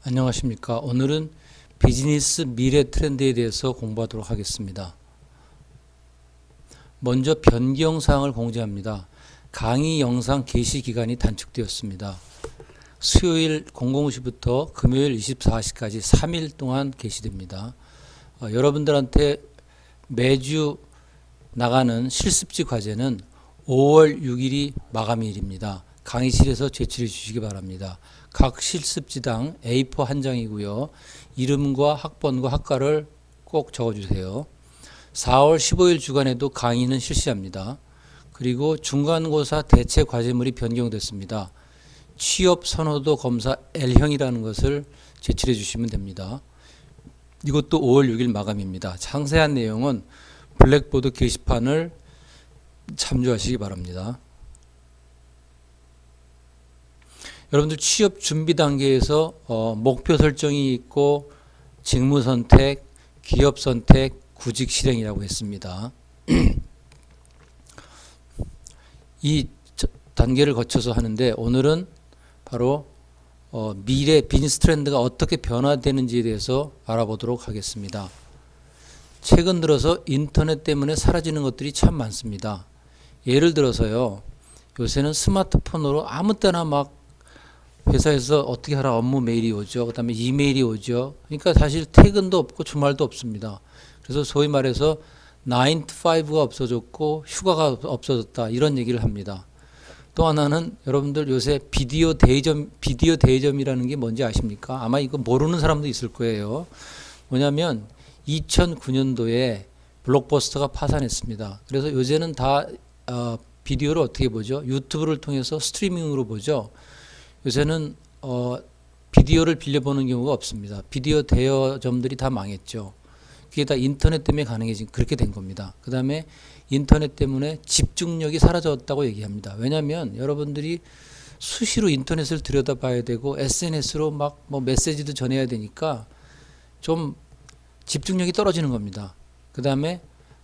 안녕하십니까. 오늘은 비즈니스 미래 트렌드에 대해서 공부하도록 하겠습니다. 먼저 변경사항을 공지합니다. 강의 영상 게시 기간이 단축되었습니다. 수요일 00시부터 금요일 24시까지 3일 동안 게시됩니다. 여러분들한테 매주 나가는 실습지 과제는 5월 6일이 마감일입니다. 강의실에서 제출해 주시기 바랍니다. 각 실습지당 A4 한 장이고요. 이름과 학번과 학과를 꼭 적어주세요. 4월 15일 주간에도 강의는 실시합니다. 그리고 중간고사 대체 과제물이 변경됐습니다. 취업선호도 검사 L형이라는 것을 제출해 주시면 됩니다. 이것도 5월 6일 마감입니다. 상세한 내용은 블랙보드 게시판을 참조하시기 바랍니다. 여러분들 취업 준비 단계에서 목표 설정이 있고 직무 선택, 기업 선택, 구직 실행이라고 했습니다. 이 단계를 거쳐서 하는데 오늘은 바로 미래 비즈니스 트렌드가 어떻게 변화되는지에 대해서 알아보도록 하겠습니다. 최근 들어서 인터넷 때문에 사라지는 것들이 참 많습니다. 예를 들어서요. 요새는 스마트폰으로 아무 때나 막 회사에서 어떻게 하라 업무 메일이 오죠. 그 다음에 이메일이 오죠. 그러니까 사실 퇴근도 없고 주말도 없습니다. 그래서 소위 말해서 9 to 5가 없어졌고 휴가가 없어졌다 이런 얘기를 합니다. 또 하나는 여러분들 요새 비디오 대여점이라는 게 뭔지 아십니까? 아마 이거 모르는 사람도 있을 거예요. 뭐냐면 2009년도에 블록버스터가 파산했습니다. 그래서 요새는 다 비디오를 어떻게 보죠? 유튜브를 통해서 스트리밍으로 보죠. 요새는 비디오를 빌려보는 경우가 없습니다. 비디오 대여점들이 다 망했죠. 그게 다 인터넷 때문에 가능해진 그렇게 된 겁니다. 그 다음에 인터넷 때문에 집중력이 사라졌다고 얘기합니다. 왜냐하면 여러분들이 수시로 인터넷을 들여다봐야 되고 SNS로 막 뭐 메시지도 전해야 되니까 좀 집중력이 떨어지는 겁니다. 그 다음에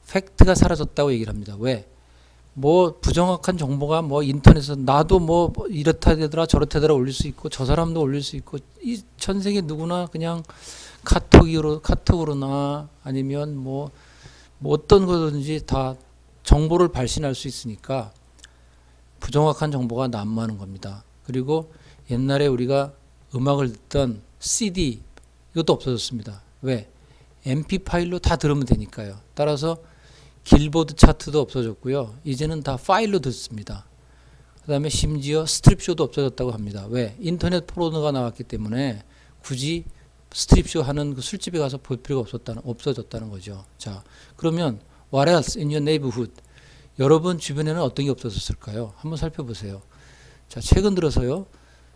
팩트가 사라졌다고 얘기를 합니다. 왜? 뭐 부정확한 정보가 뭐 인터넷에서 나도 뭐 이렇다 되더라 저렇다 되더라 올릴 수 있고 저 사람도 올릴 수 있고 이 전 세계 누구나 그냥 카톡으로나 아니면 뭐 어떤 거든지 다 정보를 발신할 수 있으니까 부정확한 정보가 난무하는 겁니다. 그리고 옛날에 우리가 음악을 듣던 CD 이것도 없어졌습니다. 왜? MP 파일로 다 들으면 되니까요. 따라서 길보드 차트도 없어졌고요. 이제는 다 파일로 듣습니다. 그 다음에 심지어 스트립쇼도 없어졌다고 합니다. 왜? 인터넷 포르노가 나왔기 때문에 굳이 스트립쇼 하는 그 술집에 가서 볼 필요가 없어졌다는 거죠. 자, 그러면 what else in your neighborhood? 여러분 주변에는 어떤 게 없어졌을까요? 한번 살펴보세요. 자, 최근 들어서요.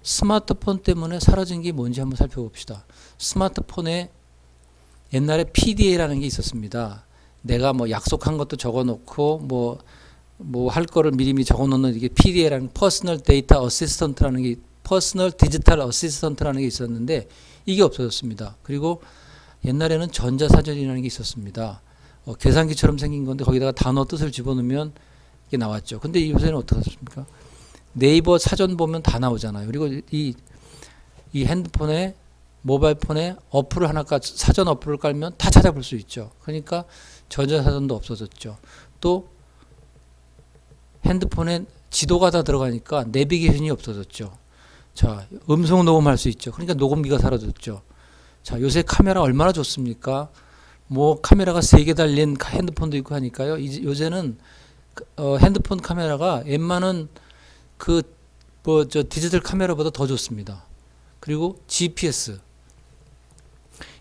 스마트폰 때문에 사라진 게 뭔지 한번 살펴봅시다. 스마트폰에 옛날에 PDA라는 게 있었습니다. 내가 뭐 약속한 것도 적어놓고 뭐 할 거를 미리미리 적어놓는 이게 PDA라는 퍼스널 데이터 어시스턴트라는 게 퍼스널 디지털 어시스턴트라는 게 있었는데 이게 없어졌습니다. 그리고 옛날에는 전자사전이라는 게 있었습니다. 계산기처럼 생긴 건데 거기다가 단어 뜻을 집어넣으면 이게 나왔죠. 근데 요새는 어떻습니까? 네이버 사전 보면 다 나오잖아요. 그리고 이 핸드폰에 모바일폰에 어플을 하나 사전 어플을 깔면 다 찾아볼 수 있죠. 그러니까 전자사전도 없어졌죠. 또 핸드폰에 지도가 다 들어가니까 내비게이션이 없어졌죠. 자, 음성 녹음할 수 있죠. 그러니까 녹음기가 사라졌죠. 자, 요새 카메라 얼마나 좋습니까? 뭐 카메라가 3개 달린 핸드폰도 있고 하니까요. 요새는 핸드폰 카메라가 웬만한 디지털 카메라보다 더 좋습니다. 그리고 GPS.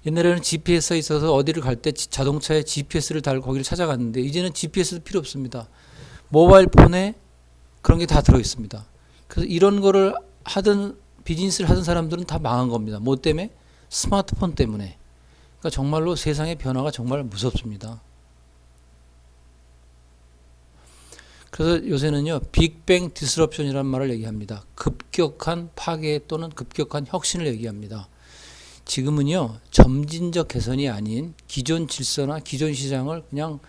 옛날에는 GPS가 있어서 어디를 갈 때 자동차에 GPS를 달고 거기를 찾아갔는데 이제는 GPS도 필요 없습니다. 모바일 폰에 그런 게 다 들어 있습니다. 그래서 이런 거를 비즈니스를 하던 사람들은 다 망한 겁니다. 뭐 때문에? 스마트폰 때문에. 그러니까 정말로 세상의 변화가 정말 무섭습니다. 그래서 요새는요, 빅뱅 디스럽션이라는 말을 얘기합니다. 급격한 파괴 또는 급격한 혁신을 얘기합니다. 지금은요, 점진적 개선이 아닌 기존 질서나 기존 시장을 그냥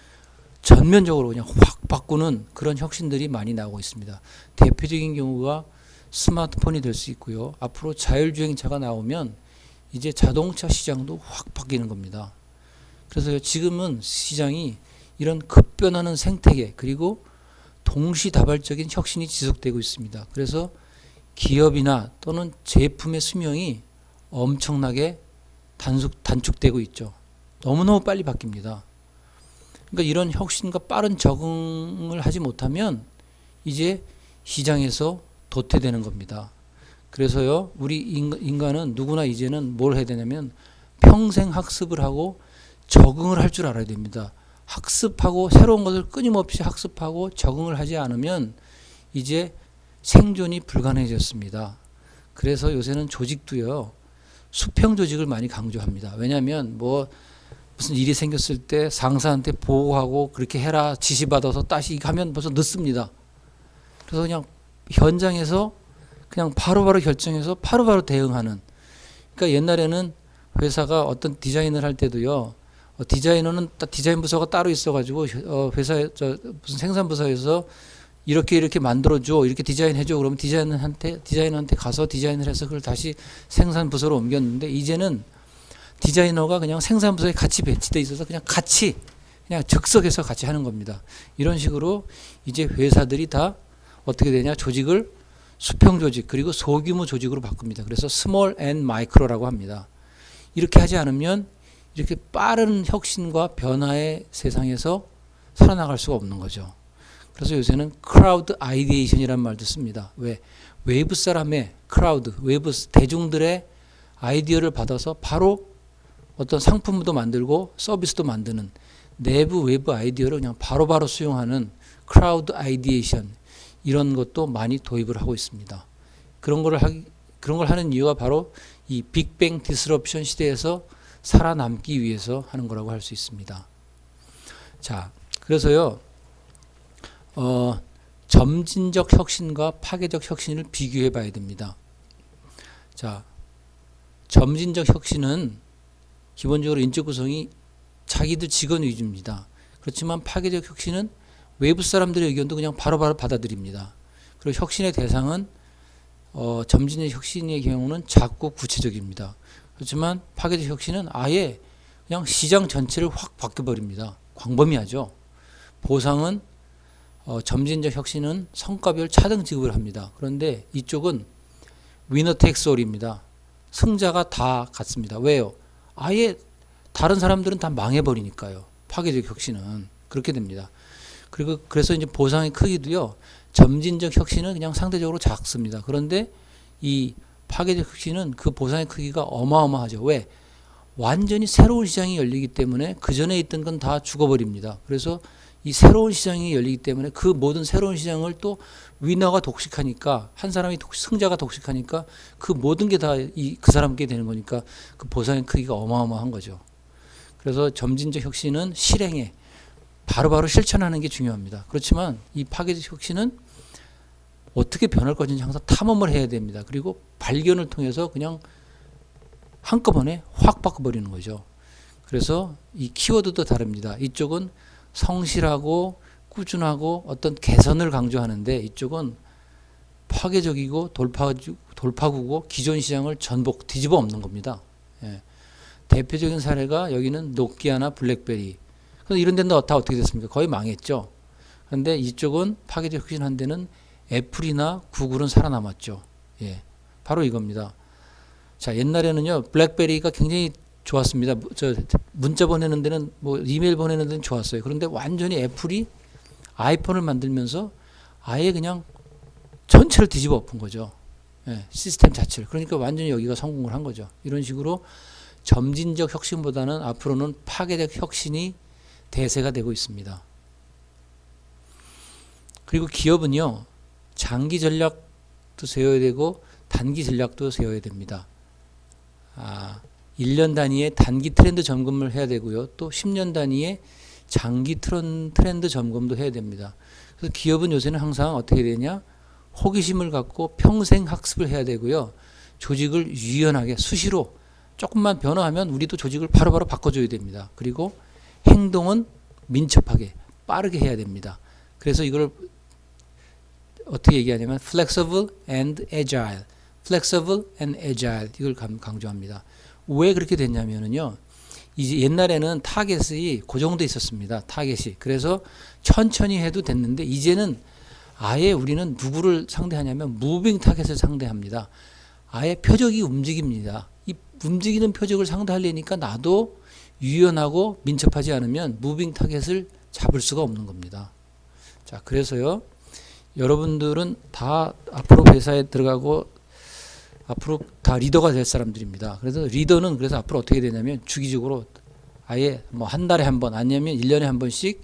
전면적으로 그냥 확 바꾸는 그런 혁신들이 많이 나오고 있습니다. 대표적인 경우가 스마트폰이 될 수 있고요. 앞으로 자율주행차가 나오면 이제 자동차 시장도 확 바뀌는 겁니다. 그래서 지금은 시장이 이런 급변하는 생태계 그리고 동시다발적인 혁신이 지속되고 있습니다. 그래서 기업이나 또는 제품의 수명이 엄청나게 단축되고 있죠. 너무너무 빨리 바뀝니다. 그러니까 이런 혁신과 빠른 적응을 하지 못하면 이제 시장에서 도태되는 겁니다. 그래서요, 우리 인간은 누구나 이제는 뭘 해야 되냐면 평생 학습을 하고 적응을 할 줄 알아야 됩니다. 학습하고 새로운 것을 끊임없이 학습하고 적응을 하지 않으면 이제 생존이 불가능해졌습니다. 그래서 요새는 조직도요, 수평 조직을 많이 강조합니다. 왜냐하면 뭐 무슨 일이 생겼을 때 상사한테 보고하고 그렇게 해라 지시받아서 다시 하면 벌써 늦습니다. 그래서 그냥 현장에서 그냥 바로바로 결정해서 바로바로 대응하는. 그러니까 옛날에는 회사가 어떤 디자인을 할 때도요, 디자이너는 디자인 부서가 따로 있어가지고 회사에 무슨 생산 부서에서 이렇게 만들어줘, 이렇게 디자인해줘. 그러면 디자이너한테 가서 디자인을 해서 그걸 다시 생산 부서로 옮겼는데 이제는 디자이너가 그냥 생산 부서에 같이 배치돼 있어서 그냥 즉석에서 같이 하는 겁니다. 이런 식으로 이제 회사들이 다 어떻게 되냐, 조직을 수평 조직 그리고 소규모 조직으로 바꿉니다. 그래서 스몰 앤 마이크로라고 합니다. 이렇게 하지 않으면 이렇게 빠른 혁신과 변화의 세상에서 살아나갈 수가 없는 거죠. 그래서 요새는 크라우드 아이디에이션이라는 말도 씁니다. 왜? 외부 사람의 크라우드, 외부 대중들의 아이디어를 받아서 바로 어떤 상품도 만들고 서비스도 만드는 내부 외부 아이디어를 그냥 바로바로 수용하는 크라우드 아이디에이션, 이런 것도 많이 도입을 하고 있습니다. 그런 걸 하는 이유가 바로 이 빅뱅 디스럽션 시대에서 살아남기 위해서 하는 거라고 할 수 있습니다. 자, 그래서요, 점진적 혁신과 파괴적 혁신을 비교해 봐야 됩니다. 자, 점진적 혁신은 기본적으로 인적 구성이 자기들 직원 위주입니다. 그렇지만 파괴적 혁신은 외부 사람들의 의견도 그냥 바로바로 받아들입니다. 그리고 혁신의 대상은 점진적 혁신의 경우는 작고 구체적입니다. 그렇지만 파괴적 혁신은 아예 그냥 시장 전체를 확 바뀌어버립니다. 광범위하죠. 보상은 점진적 혁신은 성과별 차등 지급을 합니다. 그런데 이쪽은 위너 텍스 올입니다. 승자가 다 같습니다. 왜요? 아예 다른 사람들은 다 망해버리니까요. 파괴적 혁신은 그렇게 됩니다. 그리고 그래서 이제 보상의 크기도요, 점진적 혁신은 그냥 상대적으로 작습니다. 그런데 이 파괴적 혁신은 그 보상의 크기가 어마어마하죠. 왜? 완전히 새로운 시장이 열리기 때문에 그 전에 있던 건 다 죽어버립니다. 그래서 이 새로운 시장이 열리기 때문에 그 모든 새로운 시장을 또 위너가 독식하니까, 한 사람이 승자가 독식하니까 그 모든 게 다 그 사람께 되는 거니까 그 보상의 크기가 어마어마한 거죠. 그래서 점진적 혁신은 실행에 바로바로 실천하는 게 중요합니다. 그렇지만 이 파괴적 혁신은 어떻게 변할 것인지 항상 탐험을 해야 됩니다. 그리고 발견을 통해서 그냥 한꺼번에 확 바꿔버리는 거죠. 그래서 이 키워드도 다릅니다. 이쪽은 성실하고 꾸준하고 어떤 개선을 강조하는데 이쪽은 파괴적이고 돌파구고 기존 시장을 전복 뒤집어 엎는 겁니다. 예. 대표적인 사례가 여기는 노키아나 블랙베리. 이런 데는 다 어떻게 됐습니까? 거의 망했죠. 그런데 이쪽은 파괴적 혁신한 데는 애플이나 구글은 살아남았죠. 예, 바로 이겁니다. 자, 옛날에는요, 블랙베리가 굉장히 좋았습니다. 문자 보내는 데는, 이메일 보내는 데는 좋았어요. 그런데 완전히 애플이 아이폰을 만들면서 아예 그냥 전체를 뒤집어 엎은 거죠. 예, 시스템 자체를. 그러니까 완전히 여기가 성공을 한 거죠. 이런 식으로 점진적 혁신보다는 앞으로는 파괴적 혁신이 대세가 되고 있습니다. 그리고 기업은요, 장기 전략도 세워야 되고 단기 전략도 세워야 됩니다. 1년 단위의 단기 트렌드 점검을 해야 되고요. 또 10년 단위의 장기 트렌드 점검도 해야 됩니다. 그래서 기업은 요새는 항상 어떻게 되냐? 호기심을 갖고 평생 학습을 해야 되고요. 조직을 유연하게 수시로 조금만 변화하면 우리도 조직을 바로바로 바꿔줘야 됩니다. 그리고 행동은 민첩하게 빠르게 해야 됩니다. 그래서 이걸 어떻게 얘기하냐면 flexible and agile, flexible and agile 이걸 강조합니다. 왜 그렇게 됐냐면은요. 이제 옛날에는 타겟이 고정돼 있었습니다. 타겟이. 그래서 천천히 해도 됐는데 이제는 아예 우리는 누구를 상대하냐면 무빙 타겟을 상대합니다. 아예 표적이 움직입니다. 이 움직이는 표적을 상대하려니까 나도 유연하고 민첩하지 않으면 무빙 타겟을 잡을 수가 없는 겁니다. 자, 그래서요. 여러분들은 다 앞으로 회사에 들어가고 앞으로 다 리더가 될 사람들입니다. 그래서 리더는 그래서 앞으로 어떻게 되냐면 주기적으로 아예 뭐 한 달에 한 번 아니면 1년에 한 번씩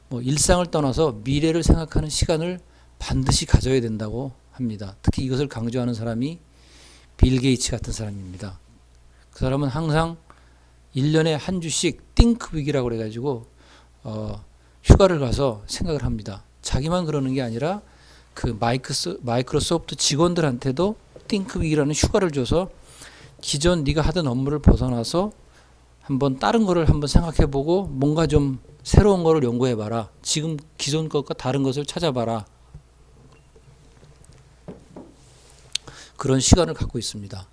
뭐 일상을 떠나서 미래를 생각하는 시간을 반드시 가져야 된다고 합니다. 특히 이것을 강조하는 사람이 빌 게이츠 같은 사람입니다. 그 사람은 항상 1년에 한 주씩 띵크빅이라고 그래가지고 휴가를 가서 생각을 합니다. 자기만 그러는 게 아니라 그 마이크로소프트 직원들한테도 띵크빅이라는 휴가를 줘서 기존 네가 하던 업무를 벗어나서 한번 다른 거를 한번 생각해보고 뭔가 좀 새로운 거를 연구해봐라. 지금 기존 것과 다른 것을 찾아봐라. 그런 시간을 갖고 있습니다.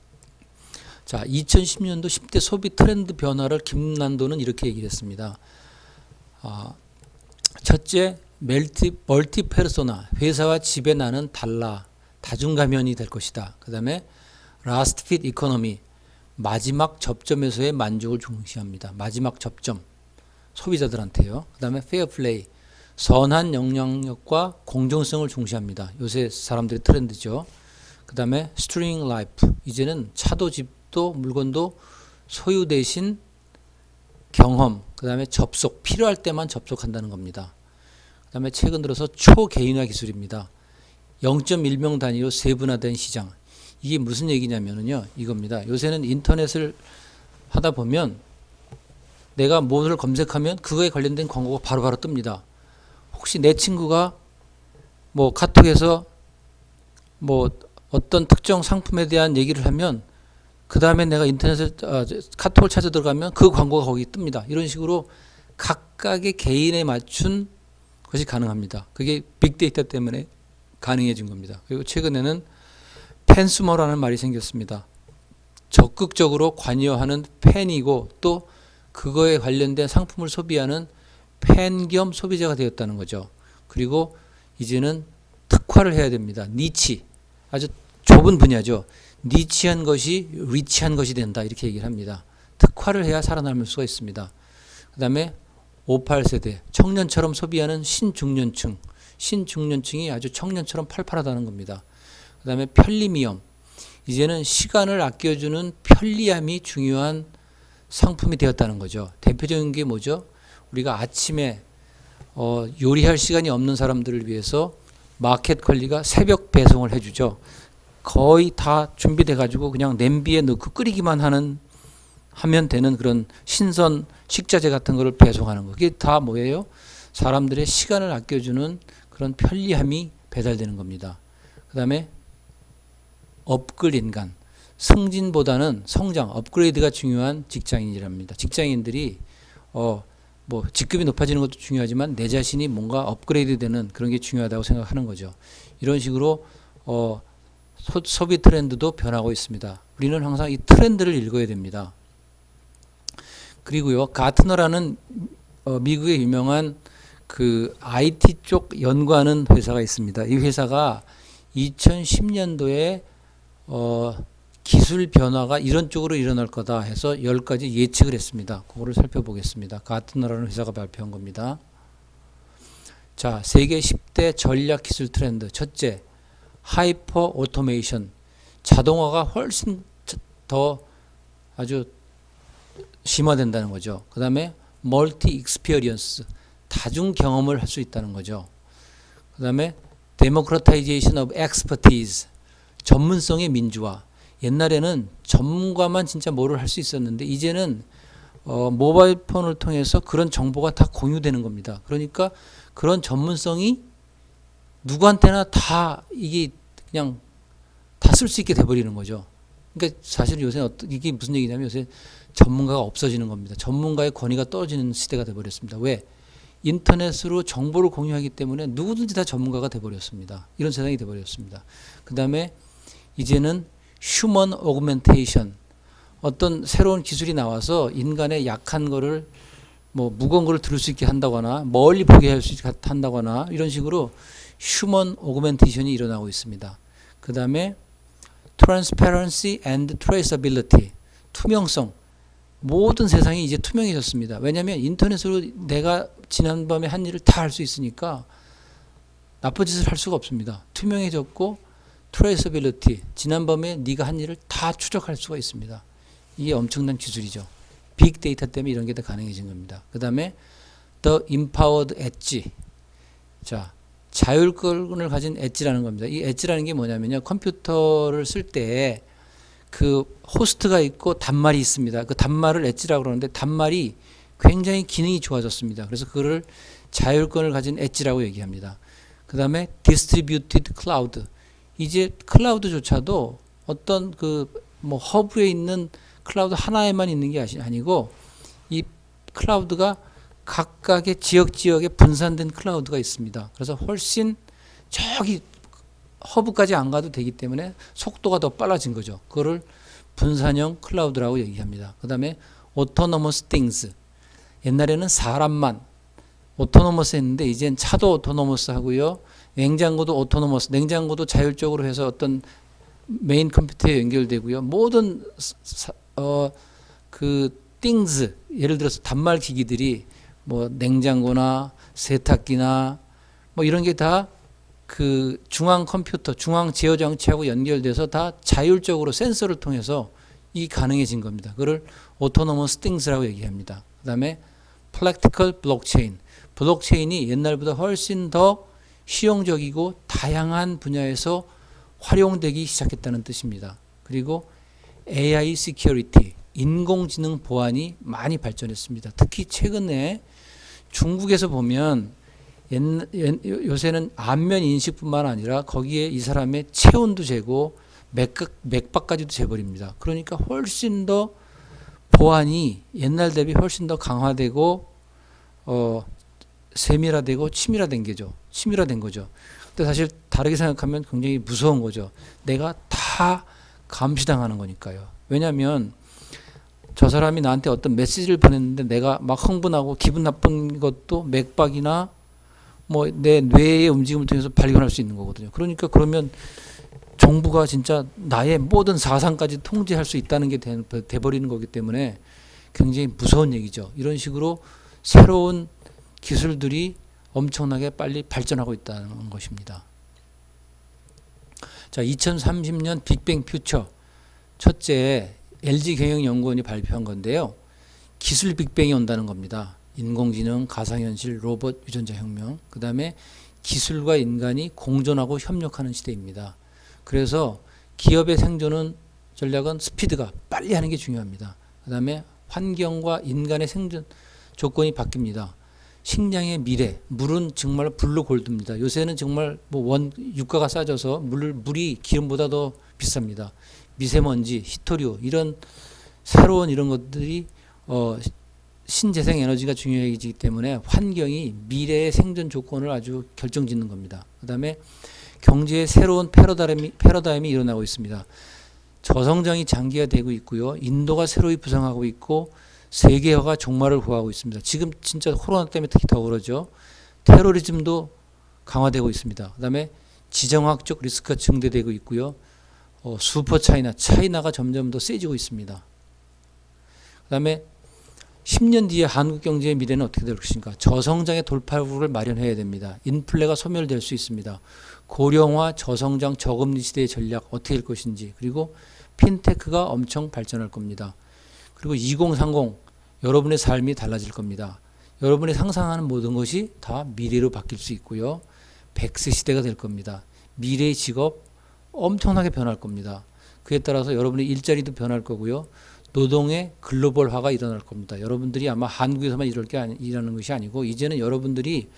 자, 2010년도 10대 소비 트렌드 변화를 김난도는 이렇게 얘기를 했습니다. 첫째, 멀티 페르소나, 회사와 집에 나는 달라, 다중가면이 될 것이다. 그 다음에 라스트 핏 이코노미, 마지막 접점에서의 만족을 중시합니다. 마지막 접점, 소비자들한테요. 그 다음에 페어 플레이, 선한 영향력과 공정성을 중시합니다. 요새 사람들의 트렌드죠. 그 다음에 스트링 라이프, 이제는 차도 집도 물건도 소유 대신 경험, 그 다음에 접속, 필요할 때만 접속한다는 겁니다. 그 다음에 최근 들어서 초개인화 기술입니다. 0.1명 단위로 세분화된 시장. 이게 무슨 얘기냐면요, 이겁니다. 요새는 인터넷을 하다 보면 내가 무엇을 검색하면 그거에 관련된 광고가 바로바로 뜹니다. 혹시 내 친구가 뭐 카톡에서 뭐 어떤 특정 상품에 대한 얘기를 하면 그 다음에 내가 인터넷에 카톡을 찾아 들어가면 그 광고가 거기 뜹니다. 이런 식으로 각각의 개인에 맞춘 것이 가능합니다. 그게 빅데이터 때문에 가능해진 겁니다. 그리고 최근에는 팬수머라는 말이 생겼습니다. 적극적으로 관여하는 팬이고 또 그거에 관련된 상품을 소비하는 팬 겸 소비자가 되었다는 거죠. 그리고 이제는 특화를 해야 됩니다. 니치, 아주 좁은 분야죠. 니치한 것이 리치한 것이 된다, 이렇게 얘기를 합니다. 특화를 해야 살아남을 수가 있습니다. 그 다음에 58세대, 청년처럼 소비하는 신중년층, 신중년층이 아주 청년처럼 팔팔하다는 겁니다. 그 다음에 편리미엄, 이제는 시간을 아껴주는 편리함이 중요한 상품이 되었다는 거죠. 대표적인 게 뭐죠? 우리가 아침에 요리할 시간이 없는 사람들을 위해서 마켓 관리가 새벽 배송을 해주죠. 거의 다 준비돼 가지고 그냥 냄비에 넣고 끓이기만 하면 되는 그런 신선 식자재 같은 거를 배송하는 거. 그게 다 뭐예요? 사람들의 시간을 아껴주는 그런 편리함이 배달되는 겁니다. 그 다음에 업글 인간, 승진보다는 성장, 업그레이드가 중요한 직장인이랍니다. 직장인들이 뭐 직급이 높아지는 것도 중요하지만 내 자신이 뭔가 업그레이드되는 그런 게 중요하다고 생각하는 거죠. 이런 식으로 소비 트렌드도 변하고 있습니다. 우리는 항상 이 트렌드를 읽어야 됩니다. 그리고요, 가트너라는 미국의 유명한 그 IT 쪽 연구하는 회사가 있습니다. 이 회사가 2010년도에 기술 변화가 이런 쪽으로 일어날 거다 해서 10가지 예측을 했습니다. 그거를 살펴보겠습니다. 가트너라는 회사가 발표한 겁니다. 자, 세계 10대 전략 기술 트렌드. 첫째, 하이퍼 오토메이션. 자동화가 훨씬 더 아주 심화된다는 거죠. 그 다음에 멀티 익스피리언스. 다중 경험을 할 수 있다는 거죠. 그 다음에 데모크라타이제이션 오브 엑스퍼티즈. 전문성의 민주화. 옛날에는 전문가만 진짜 뭐를 할 수 있었는데 이제는 모바일 폰을 통해서 그런 정보가 다 공유되는 겁니다. 그러니까 그런 전문성이 누구한테나 다 이게 그냥 다 쓸 수 있게 돼버리는 거죠. 그러니까 사실 요새 이게 무슨 얘기냐면 요새 전문가가 없어지는 겁니다. 전문가의 권위가 떨어지는 시대가 돼버렸습니다. 왜? 인터넷으로 정보를 공유하기 때문에 누구든지 다 전문가가 돼버렸습니다. 이런 세상이 돼버렸습니다. 그 다음에 이제는 휴먼 오그멘테이션, 어떤 새로운 기술이 나와서 인간의 약한 거를 뭐 무거운 거를 들을 수 있게 한다거나 멀리 보게 할 수 있게 한다거나 이런 식으로 휴먼 오그멘테이션이 일어나고 있습니다. 그 다음에 transparency and traceability, 투명성. 모든 세상이 이제 투명해졌습니다. 왜냐하면 인터넷으로 내가 지난밤에 한 일을 다 할 수 있으니까 나쁜 짓을 할 수가 없습니다. 투명해졌고 traceability, 지난밤에 네가 한 일을 다 추적할 수가 있습니다. 이게 엄청난 기술이죠. 빅데이터 때문에 이런 게 다 가능해진 겁니다. 그 다음에 the empowered edge. 자, 자율권을 가진 엣지라는 겁니다. 이 엣지라는 게 뭐냐면요. 컴퓨터를 쓸 때 그 호스트가 있고 단말이 있습니다. 그 단말을 엣지라고 그러는데 단말이 굉장히 기능이 좋아졌습니다. 그래서 그거를 자율권을 가진 엣지라고 얘기합니다. 그 다음에 distributed cloud. 이제 클라우드조차도 어떤 그 뭐 허브에 있는 클라우드 하나에만 있는 게 아니고 이 클라우드가 각각의 지역에 분산된 클라우드가 있습니다. 그래서 훨씬 저기 허브까지 안 가도 되기 때문에 속도가 더 빨라진 거죠. 그거를 분산형 클라우드라고 얘기합니다. 그 다음에 autonomous things. 옛날에는 사람만 autonomous 했는데 이젠 차도 autonomous 하고요. 냉장고도 autonomous, 냉장고도 자율적으로 해서 어떤 메인 컴퓨터에 연결되고요. 모든 그 things, 예를 들어서 단말 기기들이 뭐 냉장고나 세탁기나 뭐 이런 게 다 그 중앙 컴퓨터, 중앙 제어 장치하고 연결돼서 다 자율적으로 센서를 통해서 이 가능해진 겁니다. 그걸 autonomous things라고 얘기합니다. 그다음에 practical blockchain. 블록체인이 옛날보다 훨씬 더 실용적이고 다양한 분야에서 활용되기 시작했다는 뜻입니다. 그리고 AI security, 인공지능 보안이 많이 발전했습니다. 특히 최근에 중국에서 보면 요새는 안면 인식뿐만 아니라 거기에 이 사람의 체온도 재고 맥박까지도 재버립니다. 그러니까 훨씬 더 보안이 옛날 대비 훨씬 더 강화되고 세밀화되고 치밀화된 거죠. 근데 사실 다르게 생각하면 굉장히 무서운 거죠. 내가 다 감시당하는 거니까요. 왜냐하면 저 사람이 나한테 어떤 메시지를 보냈는데 내가 막 흥분하고 기분 나쁜 것도 맥박이나 뭐 내 뇌의 움직임을 통해서 발견할 수 있는 거거든요. 그러니까 그러면 정부가 진짜 나의 모든 사상까지 통제할 수 있다는 게 돼버리는 거기 때문에 굉장히 무서운 얘기죠. 이런 식으로 새로운 기술들이 엄청나게 빨리 발전하고 있다는 것입니다. 자, 2030년 빅뱅 퓨처 첫째 LG경영연구원이 발표한 건데요. 기술 빅뱅이 온다는 겁니다. 인공지능, 가상현실, 로봇, 유전자 혁명, 그 다음에 기술과 인간이 공존하고 협력하는 시대입니다. 그래서 기업의 생존은 전략은 스피드가 빨리 하는 게 중요합니다. 그 다음에 환경과 인간의 생존 조건이 바뀝니다. 식량의 미래, 물은 정말 불로 골듭니다. 요새는 정말 뭐 유가가 싸져서 물이 기름보다 더 비쌉니다. 미세먼지, 히토류 이런 새로운 이런 것들이 신재생 에너지가 중요해지기 때문에 환경이 미래의 생존 조건을 아주 결정짓는 겁니다. 그 다음에 경제의 새로운 패러다임이 일어나고 있습니다. 저성장이 장기화되고 있고요. 인도가 새로이 부상하고 있고 세계화가 종말을 구하고 있습니다. 지금 진짜 코로나 때문에 특히 더 그러죠. 테러리즘도 강화되고 있습니다. 그 다음에 지정학적 리스크가 증대되고 있고요. 슈퍼 차이나가 점점 더 세지고 있습니다. 그 다음에 10년 뒤에 한국 경제의 미래는 어떻게 될 것인가? 저성장의 돌파구를 마련해야 됩니다. 인플레가 소멸될 수 있습니다. 고령화, 저성장, 저금리 시대의 전략 어떻게 될 것인지, 그리고 핀테크가 엄청 발전할 겁니다. 그리고 2030 여러분의 삶이 달라질 겁니다. 여러분이 상상하는 모든 것이 다 미래로 바뀔 수 있고요. 100세 시대가 될 겁니다. 미래의 직업 엄청나게 변할 겁니다. 그에 따라서 여러분의 일자리도 변할 거고요. 노동의 글로벌화가 일어날 겁니다. 여러분들이 아마 한국에서만 일하는 것이 아니고 이제는 여러분들이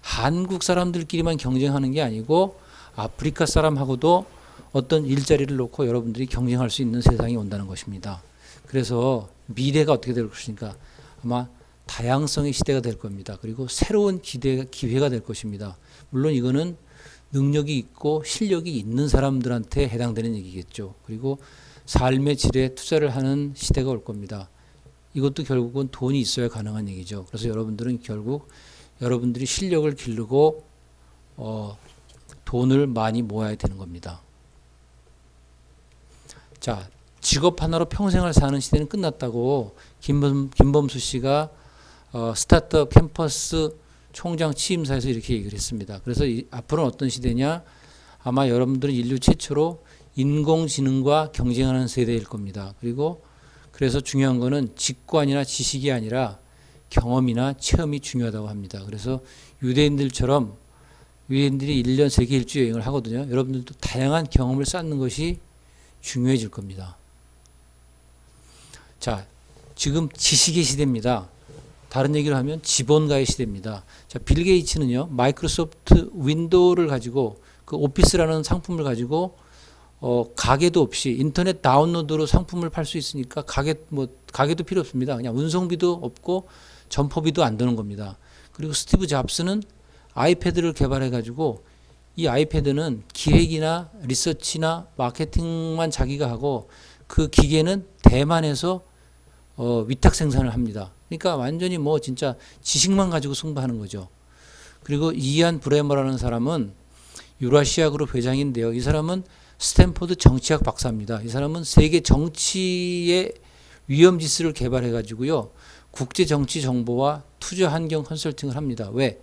한국 사람들끼리만 경쟁하는 게 아니고 아프리카 사람하고도 어떤 일자리를 놓고 여러분들이 경쟁할 수 있는 세상이 온다는 것입니다. 그래서 미래가 어떻게 될 것인가? 아마 다양성의 시대가 될 겁니다. 그리고 새로운 기회가 될 것입니다. 물론 이거는 능력이 있고 실력이 있는 사람들한테 해당되는 얘기겠죠. 그리고 삶의 질에 투자를 하는 시대가 올 겁니다. 이것도 결국은 돈이 있어야 가능한 얘기죠. 그래서 여러분들은 결국 여러분들이 실력을 기르고 돈을 많이 모아야 되는 겁니다. 자, 직업 하나로 평생을 사는 시대는 끝났다고 김범수 씨가 스타트업 캠퍼스 총장 취임사에서 이렇게 얘기를 했습니다. 그래서 앞으로는 어떤 시대냐? 아마 여러분들은 인류 최초로 인공지능과 경쟁하는 세대일 겁니다. 그리고 그래서 중요한 거는 직관이나 지식이 아니라 경험이나 체험이 중요하다고 합니다. 그래서 유대인들이 1년 세계 일주 여행을 하거든요. 여러분들도 다양한 경험을 쌓는 것이 중요해질 겁니다. 자, 지금 지식의 시대입니다. 다른 얘기를 하면 지본가의 시대입니다. 자, 빌 게이츠는요, 마이크로소프트 윈도우를 가지고 그 오피스라는 상품을 가지고 가게도 없이 인터넷 다운로드로 상품을 팔 수 있으니까 가게도 필요 없습니다. 그냥 운송비도 없고 점포비도 안 드는 겁니다. 그리고 스티브 잡스는 아이패드를 개발해 가지고 이 아이패드는 기획이나 리서치나 마케팅만 자기가 하고 그 기계는 대만에서 위탁 생산을 합니다. 그러니까 완전히 진짜 지식만 가지고 승부하는 거죠. 그리고 이안 브레머라는 사람은 유라시아 그룹 회장인데요. 이 사람은 스탠포드 정치학 박사입니다. 이 사람은 세계 정치의 위험지수를 개발해 가지고요. 국제 정치 정보와 투자 환경 컨설팅을 합니다. 왜?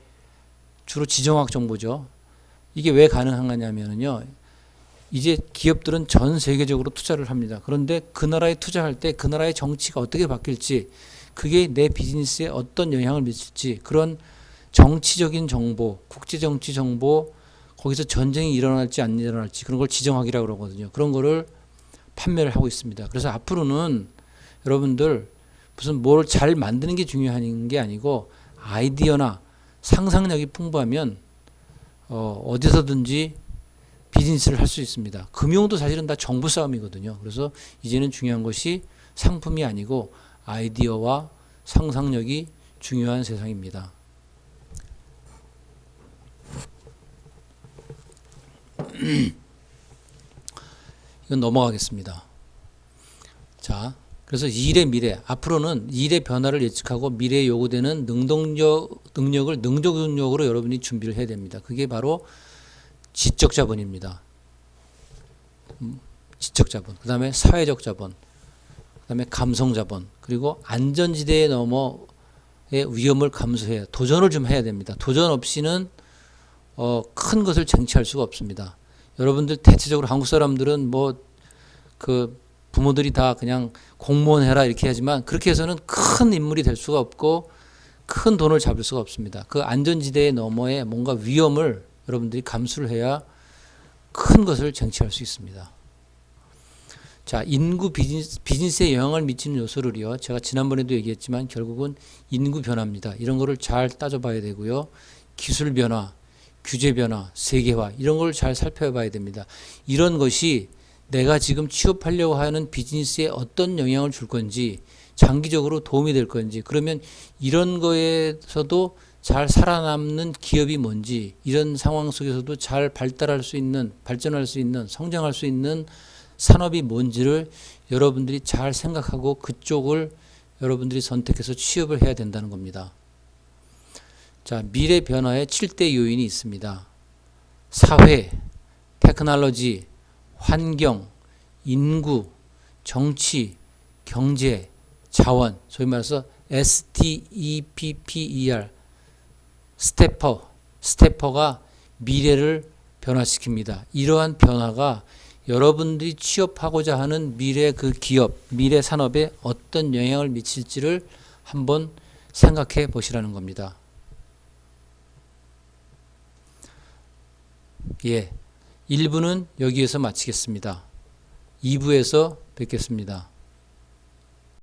주로 지정학 정보죠. 이게 왜 가능하냐면요. 이제 기업들은 전 세계적으로 투자를 합니다. 그런데 그 나라에 투자할 때 그 나라의 정치가 어떻게 바뀔지, 그게 내 비즈니스에 어떤 영향을 미칠지, 그런 정치적인 정보, 국제 정치 정보, 거기서 전쟁이 일어날지 안 일어날지 그런 걸 지정학이라고 그러거든요. 그런 거를 판매를 하고 있습니다. 그래서 앞으로는 여러분들 무슨 뭘 잘 만드는 게 중요한 게 아니고 아이디어나 상상력이 풍부하면 어디서든지 비즈니스를 할 수 있습니다. 금융도 사실은 다 정부 싸움이거든요. 그래서 이제는 중요한 것이 상품이 아니고 아이디어와 상상력이 중요한 세상입니다. 이건 넘어가겠습니다. 자, 그래서 일의 미래, 앞으로는 일의 변화를 예측하고 미래에 요구되는 능력을 능동적으로 여러분이 준비를 해야 됩니다. 그게 바로 지적 자본입니다. 지적 자본, 그 다음에 사회적 자본, 그 다음에 감성 자본, 그리고 안전지대에 넘어의 위험을 감수해야, 도전을 좀 해야 됩니다. 도전 없이는 큰 것을 쟁취할 수가 없습니다. 여러분들 대체적으로 한국 사람들은 부모들이 다 그냥 공무원 해라 이렇게 하지만 그렇게 해서는 큰 인물이 될 수가 없고 큰 돈을 잡을 수가 없습니다. 그 안전지대의 너머에 뭔가 위험을 여러분들이 감수를 해야 큰 것을 쟁취할 수 있습니다. 자, 인구 비즈니스에 영향을 미치는 요소를요. 제가 지난번에도 얘기했지만 결국은 인구 변화입니다. 이런 거를 잘 따져봐야 되고요. 기술 변화, 규제 변화, 세계화 이런 걸 잘 살펴봐야 됩니다. 이런 것이 내가 지금 취업하려고 하는 비즈니스에 어떤 영향을 줄 건지, 장기적으로 도움이 될 건지, 그러면 이런 거에서도 잘 살아남는 기업이 뭔지, 이런 상황 속에서도 잘 발전할 수 있는, 성장할 수 있는 산업이 뭔지를 여러분들이 잘 생각하고 그쪽을 여러분들이 선택해서 취업을 해야 된다는 겁니다. 자, 미래 변화의 7대 요인이 있습니다. 사회, 테크놀로지, 환경, 인구, 정치, 경제, 자원, 소위 말해서 STEPPER, 스태퍼가 미래를 변화시킵니다. 이러한 변화가 여러분들이 취업하고자 하는 미래 그 기업, 미래 산업에 어떤 영향을 미칠지를 한번 생각해 보시라는 겁니다. 예, 1부는 여기에서 마치겠습니다. 2부에서 뵙겠습니다.